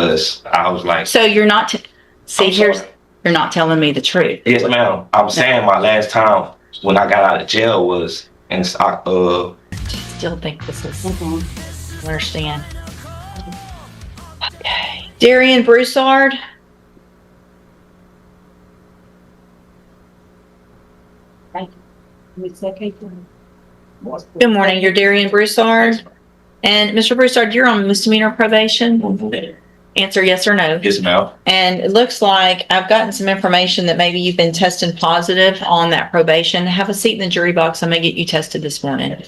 because I was like, So you're not, I'm sorry. you're not telling me the truth. Yes, ma'am. I'm saying my last time when I got out of jail was in Still think this is, understand. Okay. Darien Brousard. Good morning, you're Darien Brousard. And Mr. Brousard, you're on misdemeanor probation? Answer yes or no. Yes, ma'am. And it looks like I've gotten some information that maybe you've been tested positive on that probation. Have a seat in the jury box. I'm gonna get you tested this morning.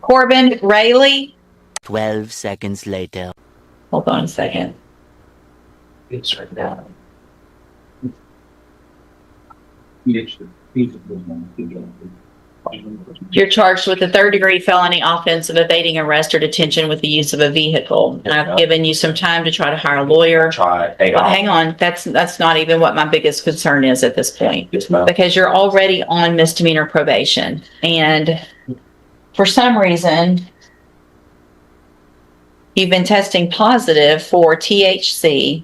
Corbin Rayleigh. 12 seconds later. Hold on a second. It's right now. You're charged with a third-degree felony offense of evading arrest or detention with the use of a vehicle. And I've given you some time to try to hire a lawyer. Well, hang on, that's not even what my biggest concern is at this point. Yes, ma'am. Because you're already on misdemeanor probation. And for some reason, you've been testing positive for THC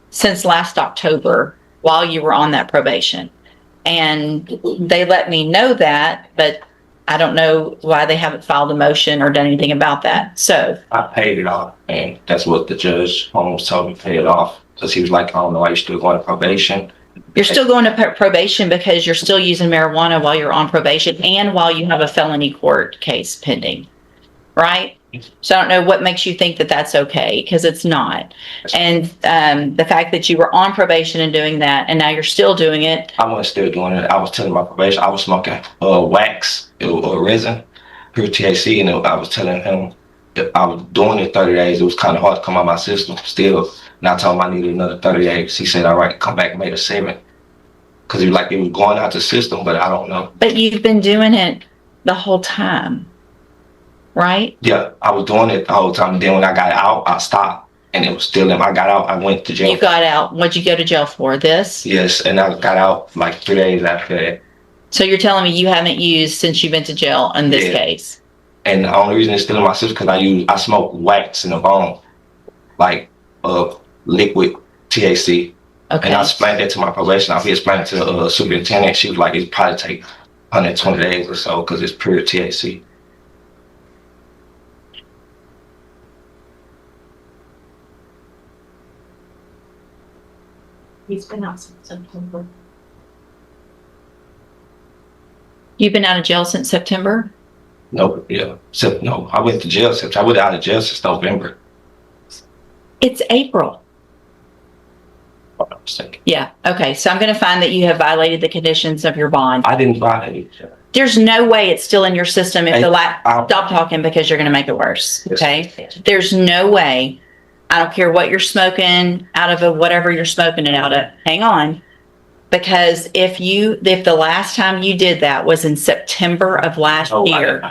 since last October while you were on that probation. And they let me know that, but I don't know why they haven't filed a motion or done anything about that. So I paid it off, and that's what the judge almost told me to pay it off, because he was like, I don't know why you're still going to probation. you're still going to probation because you're still using marijuana while you're on probation and while you have a felony court case pending, right? So I don't know what makes you think that that's okay, because it's not. And the fact that you were on probation and doing that, and now you're still doing it. I was still doing it. I was telling my probation, I was smoking wax or resin, pure THC, and I was telling him that I was doing it 30 days. It was kind of hard to come out of my system still. And I told him I needed another 30 days. He said, all right, come back May the 7th. Because he was like, it was going out the system, but I don't know. But you've been doing it the whole time, right? Yeah, I was doing it the whole time. Then when I got out, I stopped, and it was still in. I got out, I went to jail. You got out. What'd you go to jail for? This? Yes, and I got out like 3 days after that. So you're telling me you haven't used since you've been to jail in this case? And the only reason it's still in my system because I smoke wax in the bone, like liquid THC. Okay. And I explained that to my probation officer. He explained it to the superintendent. She was like, it'd probably take 120 days or so because it's pure THC. He's been out since September. You've been out of jail since September? No, yeah. No, I went to jail since I went out of jail since November. It's April. Hold on a second. Yeah. Okay. So I'm going to find that you have violated the conditions of your bond. I didn't violate it. There's no way it's still in your system if Hey, stop talking because you're going to make it worse. Okay. There's no way. I don't care what you're smoking out of whatever you're smoking it out of. Hang on. Because if the last time you did that was in September of last year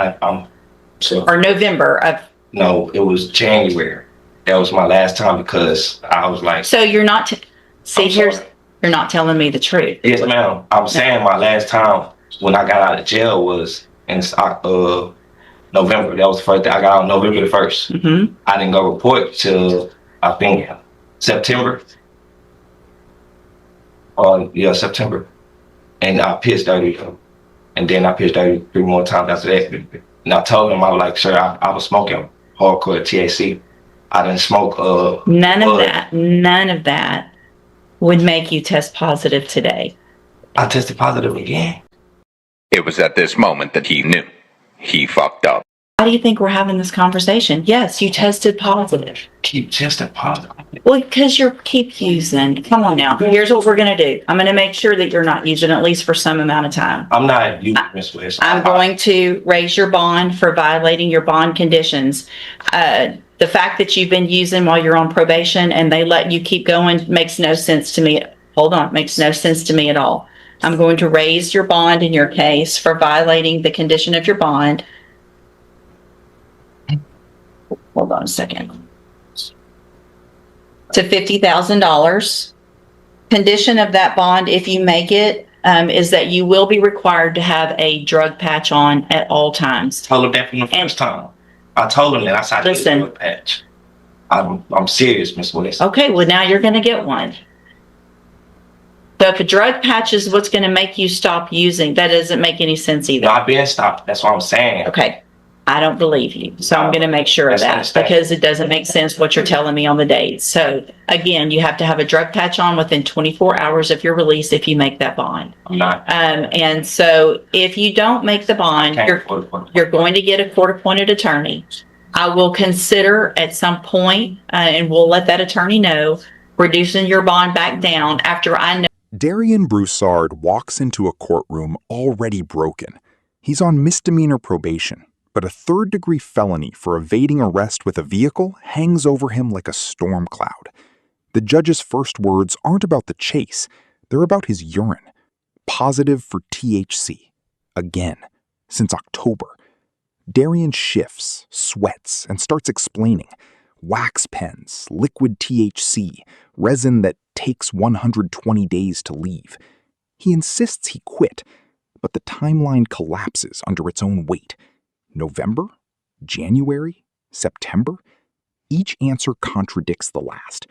or November of. No, it was January. That was my last time because I was like. So you're not, you're not telling me the truth. Yes, ma'am. I'm saying my last time when I got out of jail was in November. That was the first day I got out on November the 1st. Mm-hmm. I didn't go report till I think September. September. And I pitched 30. And then I pitched 30 3 more times after that. And I told him, I was like, sir, I was smoking hardcore THC. I didn't smoke none of that would make you test positive today. I tested positive again. It was at this moment that he knew he fucked up. Why do you think we're having this conversation? Yes, you tested positive. Keep testing positive. Well, because you keep using. Come on now. Here's what we're going to do. I'm going to make sure that you're not using at least for some amount of time. I'm not using Miss West. I'm going to raise your bond for violating your bond conditions. The fact that you've been using while you're on probation and they let you keep going makes no sense to me. Hold on. Makes no sense to me at all. I'm going to raise your bond in your case for violating the condition of your bond. Hold on a second. To $50,000. Condition of that bond, if you make it, is that you will be required to have a drug patch on at all times. Told him that from the first time. I told him that. I said, I need a drug patch. I'm serious, Miss Willis. Okay, well, now you're going to get one. So if a drug patch is what's going to make you stop using, that doesn't make any sense either. No, I've been stopped. That's what I'm saying. Okay. I don't believe you. So I'm going to make sure of that because it doesn't make sense what you're telling me on the dates. So again, you have to have a drug patch on within 24 hours of your release if you make that bond. I'm not. And so if you don't make the bond, you're going to get a court-appointed attorney. I will consider at some point, and we'll let that attorney know, reducing your bond back down after I know. Darien Brousard walks into a courtroom already broken. He's on misdemeanor probation, but a third-degree felony for evading arrest with a vehicle hangs over him like a storm cloud. The judge's first words aren't about the chase, they're about his urine. Positive for THC. Again. Since October. Darien shifts, sweats, and starts explaining. Wax pens, liquid THC, resin that takes 120 days to leave. He insists he quit, but the timeline collapses under its own weight. November? January? September? Each answer contradicts the last.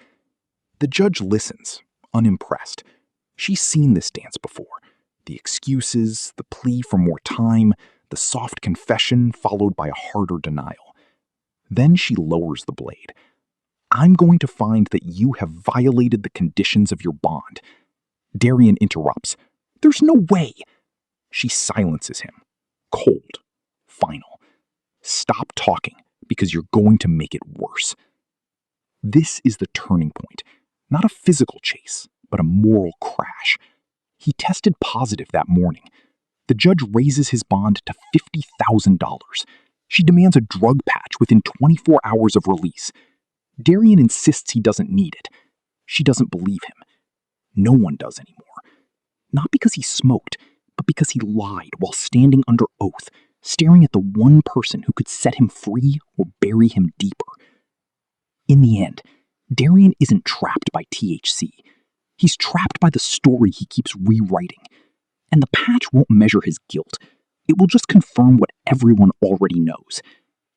The judge listens, unimpressed. She's seen this dance before. The excuses, the plea for more time, the soft confession followed by a harder denial. Then she lowers the blade. I'm going to find that you have violated the conditions of your bond. Darien interrupts. There's no way. She silences him. Cold. Final. Stop talking, because you're going to make it worse. This is the turning point. Not a physical chase, but a moral crash. He tested positive that morning. The judge raises his bond to $50,000. She demands a drug patch within 24 hours of release. Darien insists he doesn't need it. She doesn't believe him. No one does anymore. Not because he smoked, but because he lied while standing under oath, staring at the one person who could set him free or bury him deeper. In the end, Darien isn't trapped by THC. He's trapped by the story he keeps rewriting. And the patch won't measure his guilt. It will just confirm what everyone already knows.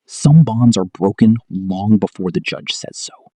Some bonds are broken long before the judge says so.